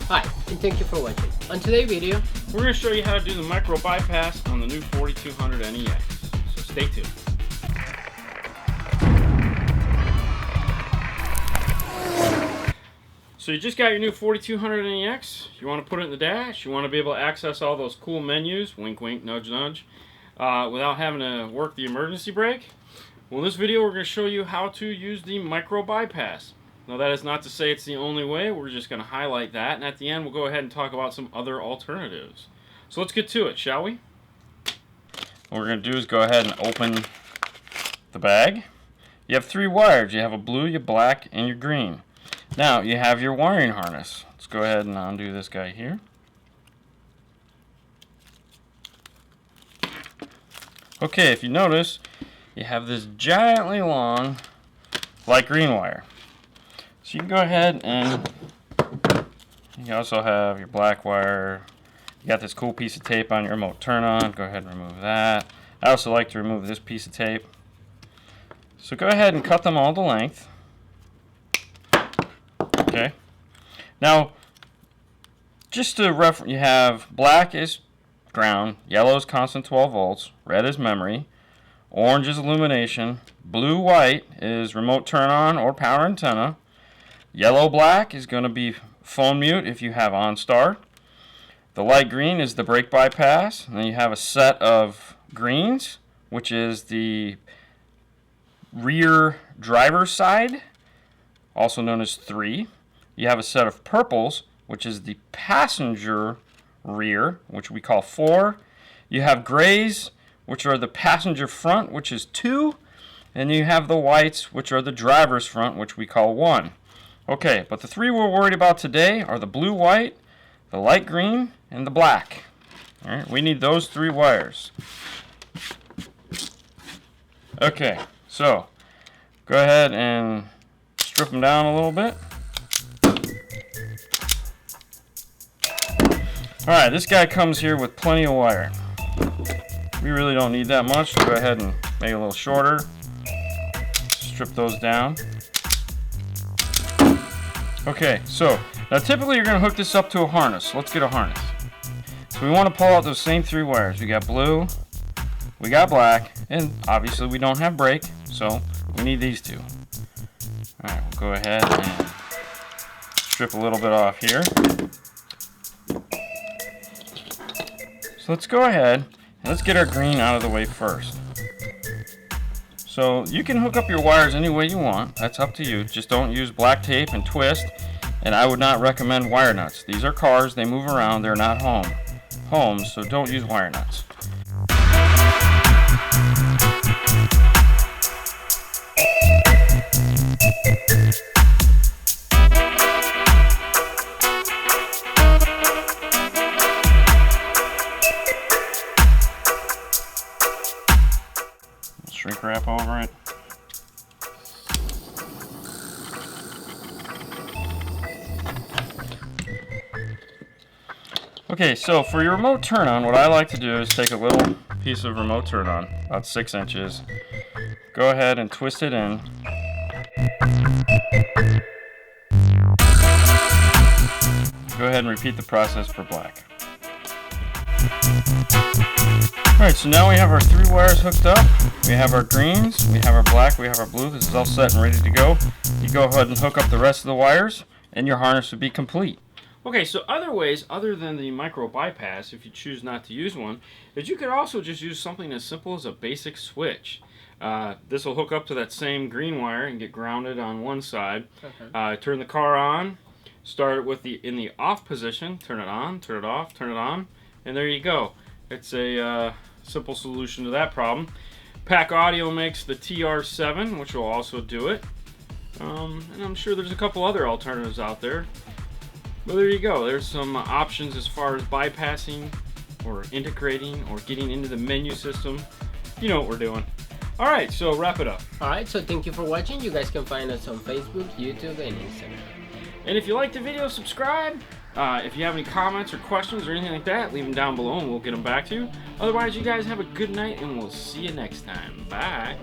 Hi, and thank you for watching. On today's video, we're going to show you how to do the MicroBypass on the new 4200 NEX. So stay tuned. So you just got your new 4200 NEX. You want to put it in the dash. You want to be able to access all those cool menus, wink wink, nudge nudge, without having to work the emergency brake. Well, in this video we're going to show you how to use the MicroBypass. Now that is not to say it's the only way, we're just going to highlight that, and at the end we'll go ahead and talk about some other alternatives. So let's get to it, shall we? What we're going to do is go ahead and open the bag. You have three wires. You have a blue, your black, and your green. Now you have your wiring harness. Let's go ahead and undo this guy here. Okay, if you notice, you have this giantly long light green wire. So you can go ahead and you also have your black wire. You got this cool piece of tape on your remote turn on. Go ahead and remove that. I also like to remove this piece of tape. So go ahead and cut them all to length. Okay. Now, just to reference, you have black is ground, yellow is constant 12 volts, red is memory, orange is illumination, blue white is remote turn on or power antenna. Yellow black is going to be phone mute if you have OnStar. The light green is the brake bypass. And then you have a set of greens, which is the rear driver's side, also known as 3. You have a set of purples, which is the passenger rear, which we call 4. You have grays, which are the passenger front, which is 2. And you have the whites, which are the driver's front, which we call 1. Okay, but the three we're worried about today are the blue, white, the light green, and the black. All right, we need those three wires. Okay, so go ahead and strip them down a little bit. All right, this guy comes here with plenty of wire. We really don't need that much, so go ahead and make it a little shorter. Strip those down. Okay, so now typically you're going to hook this up to a harness. Let's get a harness. So we want to pull out those same three wires. We got blue, we got black, and obviously we don't have brake, so we need these two. Alright, we'll go ahead and strip a little bit off here. So let's go ahead and let's get our green out of the way first. So you can hook up your wires any way you want. That's up to you. Just don't use black tape and twist. And I would not recommend wire nuts. These are cars. They move around. They're not homes. So don't use wire nuts. Shrink wrap over it. Okay, so for your remote turn on, what I like to do is take a little piece of remote turn on, about 6 inches. Go ahead and twist it in. Go ahead and repeat the process for black. Alright, so now we have our three wires hooked up. We have our greens, we have our black, we have our blue. This is all set and ready to go. You go ahead and hook up the rest of the wires, and your harness would be complete. Okay, so other ways, other than the MicroBypass, if you choose not to use one, is you could also just use something as simple as a basic switch. This will hook up to that same green wire and get grounded on one side. Okay. Turn the car on, start it with in the off position, turn it on, turn it off, turn it on, and there you go. It's a simple solution to that problem. Pack Audio makes the TR7, which will also do it. And I'm sure there's a couple other alternatives out there. But there you go. There's some options as far as bypassing or integrating or getting into the menu system. You know what we're doing. Alright, so wrap it up. alright, so thank you for watching. You guys can find us on Facebook, YouTube, and Instagram. And if you like the video, subscribe. If you have any comments or questions or anything like that, leave them down below and we'll get them back to you. Otherwise, you guys have a good night and we'll see you next time. Bye.